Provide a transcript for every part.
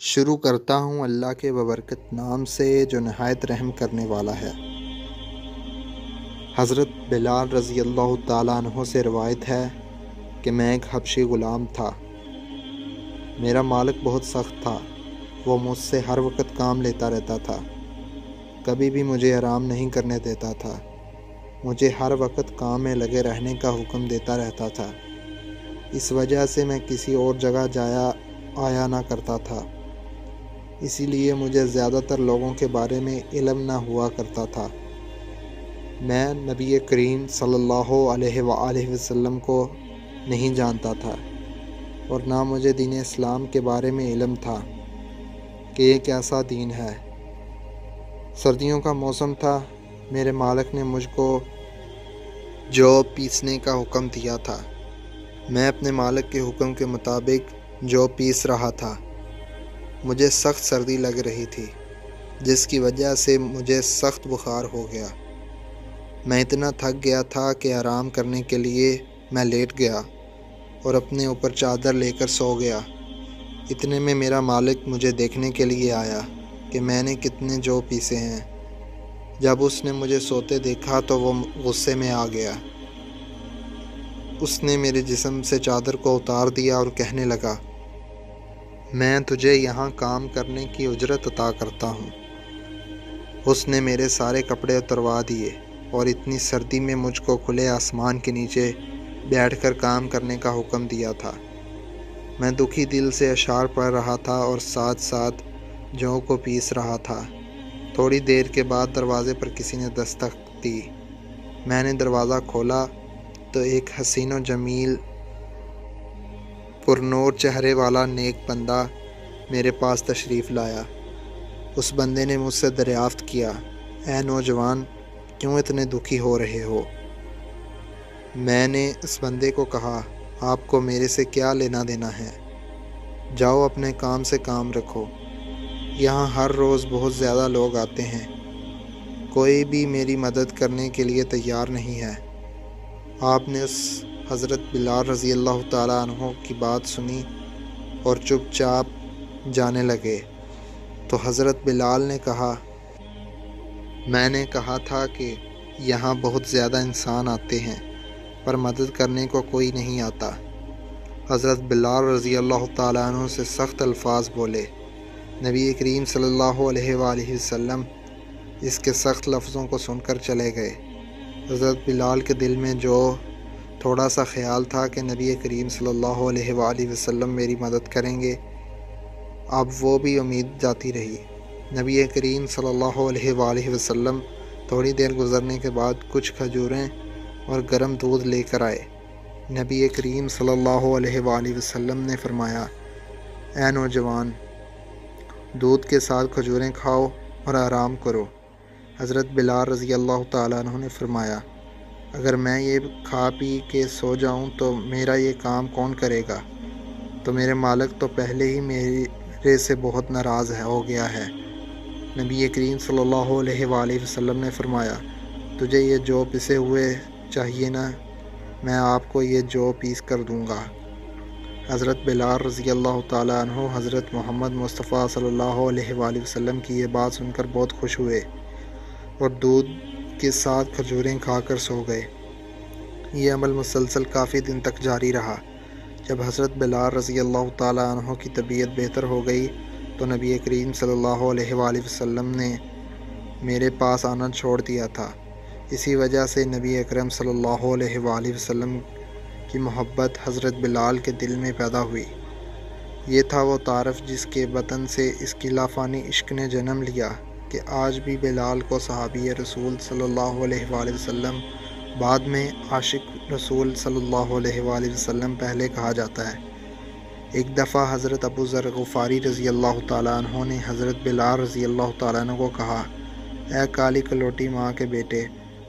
شروع کرتا ہوں اللہ کے ببرکت نام سے جو نہایت رحم کرنے والا ہے۔ حضرت بلال رضی اللہ تعالیٰ عنہ سے روایت ہے کہ میں ایک حبشی غلام تھا۔ میرا مالک بہت سخت تھا، وہ مجھ سے ہر وقت کام لیتا رہتا تھا، کبھی بھی مجھے آرام نہیں کرنے دیتا تھا، مجھے ہر وقت کام میں لگے رہنے کا حکم دیتا رہتا تھا۔ اس وجہ سے میں کسی اور جگہ جایا آیا نہ کرتا تھا، اسی لیے مجھے زیادہ تر لوگوں کے بارے میں علم نہ ہوا کرتا تھا۔ میں نبی کریم صلی اللہ علیہ وآلہ وسلم کو نہیں جانتا تھا اور نہ مجھے دین اسلام کے بارے میں علم تھا کہ یہ کیسا دین ہے۔ سردیوں کا موسم تھا، میرے مالک نے مجھ کو جو پیسنے کا حکم دیا تھا۔ میں اپنے مالک کے حکم کے مطابق جو پیس رہا تھا۔ مجھے سخت سردی لگ رہی تھی، جس کی وجہ سے مجھے سخت بخار ہو گیا۔ میں اتنا تھک گیا تھا کہ آرام کرنے کے لیے میں لیٹ گیا اور اپنے اوپر چادر لے کر سو گیا۔ اتنے میں میرا مالک مجھے دیکھنے کے لیے آیا کہ میں نے کتنے جو پیسے ہیں۔ جب اس نے مجھے سوتے دیکھا تو وہ غصے میں آ گیا۔ اس نے میرے جسم سے چادر کو اتار دیا اور کہنے لگا، میں تجھے یہاں کام کرنے کی اجرت عطا کرتا ہوں۔ اس نے میرے سارے کپڑے اتروا دیے اور اتنی سردی میں مجھ کو کھلے آسمان کے نیچے بیٹھ کر کام کرنے کا حکم دیا تھا۔ میں دکھی دل سے اشعار پڑھ رہا تھا اور ساتھ ساتھ جوں کو پیس رہا تھا۔ تھوڑی دیر کے بعد دروازے پر کسی نے دستک دی۔ میں نے دروازہ کھولا تو ایک حسین و جمیل پرنور چہرے والا نیک بندہ میرے پاس تشریف لایا۔ اس بندے نے مجھ سے دریافت کیا، اے نوجوان، کیوں اتنے دکھی ہو رہے ہو؟ میں نے اس بندے کو کہا، آپ کو میرے سے کیا لینا دینا ہے؟ جاؤ اپنے کام سے کام رکھو۔ یہاں ہر روز بہت زیادہ لوگ آتے ہیں، کوئی بھی میری مدد کرنے کے لیے تیار نہیں ہے۔ آپ نے اس حضرت بلال رضی اللہ تعالیٰ عنہ کی بات سنی اور چپ چاپ جانے لگے۔ تو حضرت بلال نے کہا، میں نے کہا تھا کہ یہاں بہت زیادہ انسان آتے ہیں پر مدد کرنے کو کوئی نہیں آتا۔ حضرت بلال رضی اللہ تعالیٰ عنہ سے سخت الفاظ بولے۔ نبی کریم صلی اللہ علیہ وآلہ وسلم اس کے سخت لفظوں کو سن کر چلے گئے۔ حضرت بلال کے دل میں جو تھوڑا سا خیال تھا کہ نبی کریم صلی اللہ علیہ وآلہ وسلم میری مدد کریں گے، اب وہ بھی امید جاتی رہی۔ نبی کریم صلی اللہ علیہ وآلہ وسلم تھوڑی دیر گزرنے کے بعد کچھ کھجوریں اور گرم دودھ لے کر آئے۔ نبی کریم صلی اللہ علیہ وآلہ وسلم نے فرمایا، اے نوجوان، دودھ کے ساتھ کھجوریں کھاؤ اور آرام کرو۔ حضرت بلال رضی اللہ تعالیٰ عنہ نے فرمایا، اگر میں یہ کھا پی کے سو جاؤں تو میرا یہ کام کون کرے گا؟ تو میرے مالک تو پہلے ہی میرے سے بہت ناراض ہو گیا ہے۔ نبی کریم صلی اللہ علیہ وآلہ وسلم نے فرمایا، تجھے یہ جو پسے ہوئے چاہیے نا، میں آپ کو یہ جو پیس کر دوں گا۔ حضرت بلال رضی اللہ تعالیٰ عنہ حضرت محمد مصطفیٰ صلی اللہ علیہ وآلہ وسلم کی یہ بات سن کر بہت خوش ہوئے اور دودھ کے ساتھ کھجوریں کھا کر سو گئے۔ یہ عمل مسلسل کافی دن تک جاری رہا۔ جب حضرت بلال رضی اللہ تعالیٰ عنہ کی طبیعت بہتر ہو گئی تو نبی کریم صلی اللہ علیہ وآلہ وسلم نے میرے پاس آنا چھوڑ دیا تھا۔ اسی وجہ سے نبی اکرم صلی اللہ علیہ وآلہ وسلم کی محبت حضرت بلال کے دل میں پیدا ہوئی۔ یہ تھا وہ تعارف جس کے بطن سے اس کی لافانی عشق نے جنم لیا کہ آج بھی بلال کو صحابی رسول صلی اللہ علیہ وآلہ وسلم، بعد میں عاشق رسول صلی اللہ علیہ وآلہ وسلم پہلے کہا جاتا ہے۔ ایک دفعہ حضرت ابو ذر غفاری رضی اللہ تعالیٰ عنہ نے حضرت بلال رضی اللہ تعالیٰ عنہ کو کہا، اے کالی کلوٹی ماں کے بیٹے،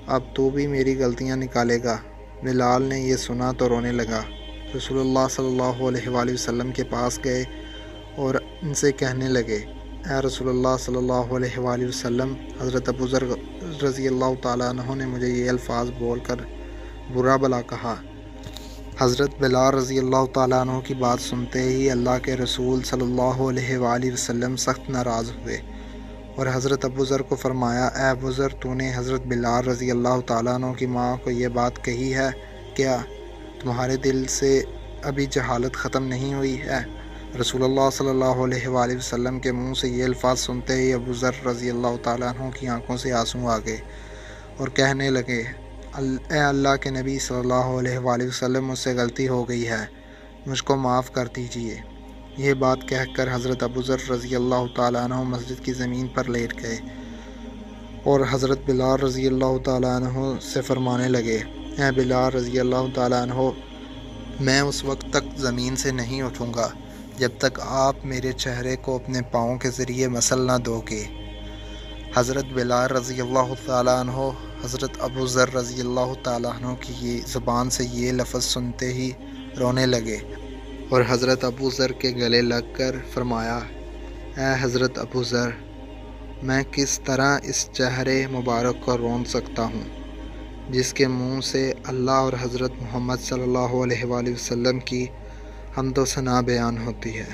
اب تو بھی میری غلطیاں نکالے گا؟ بلال نے یہ سنا تو رونے لگا۔ رسول اللہ صلی اللہ علیہ وآلہ وسلم کے پاس گئے اور ان سے کہنے لگے، اے رسول اللہ صلی اللہ علیہ وآلہ وسلم، حضرت ابو ذر رضی اللہ تعالیٰ عنہ نے مجھے یہ الفاظ بول کر برا بھلا کہا۔ حضرت بلال رضی اللہ تعالیٰ عنہ کی بات سنتے ہی اللہ کے رسول صلی اللہ علیہ وآلہ وسلم سخت ناراض ہوئے اور حضرت ابو ذر کو فرمایا، اے ابو ذر، تو نے حضرت بلال رضی اللہ تعالیٰ عنہ کی ماں کو یہ بات کہی ہے کیا؟ تمہارے دل سے ابھی جہالت ختم نہیں ہوئی ہے؟ رسول اللہ صلی اللہ علیہ وآلہ وسلم کے منہ سے یہ الفاظ سنتے ہی ابو ذر رضی اللہ تعالیٰ عنہ کی آنکھوں سے آنسو آ گئے اور کہنے لگے، اے اللہ کے نبی صلی اللہ علیہ وآلہ وسلم، مجھ سے غلطی ہو گئی ہے، مجھ کو معاف کر دیجیے۔ یہ بات کہہ کر حضرت ابو ذر رضی اللہ تعالیٰ عنہ مسجد کی زمین پر لیٹ گئے اور حضرت بلال رضی اللہ تعالیٰ عنہ سے فرمانے لگے، اے بلال رضی اللہ تعالیٰ عنہ، میں اس وقت تک زمین سے نہیں اٹھوں گا جب تک آپ میرے چہرے کو اپنے پاؤں کے ذریعے مسل نہ دو گے۔ حضرت بلال رضی اللہ تعالیٰ عنہ حضرت ابو ذر رضی اللہ تعالیٰ عنہ کی زبان سے یہ لفظ سنتے ہی رونے لگے اور حضرت ابو ذر کے گلے لگ کر فرمایا، اے حضرت ابو ذر، میں کس طرح اس چہرے مبارک کو رون سکتا ہوں جس کے منہ سے اللہ اور حضرت محمد صلی اللہ علیہ وآلہ وسلم کی حمد و ثنا بیان ہوتی ہے۔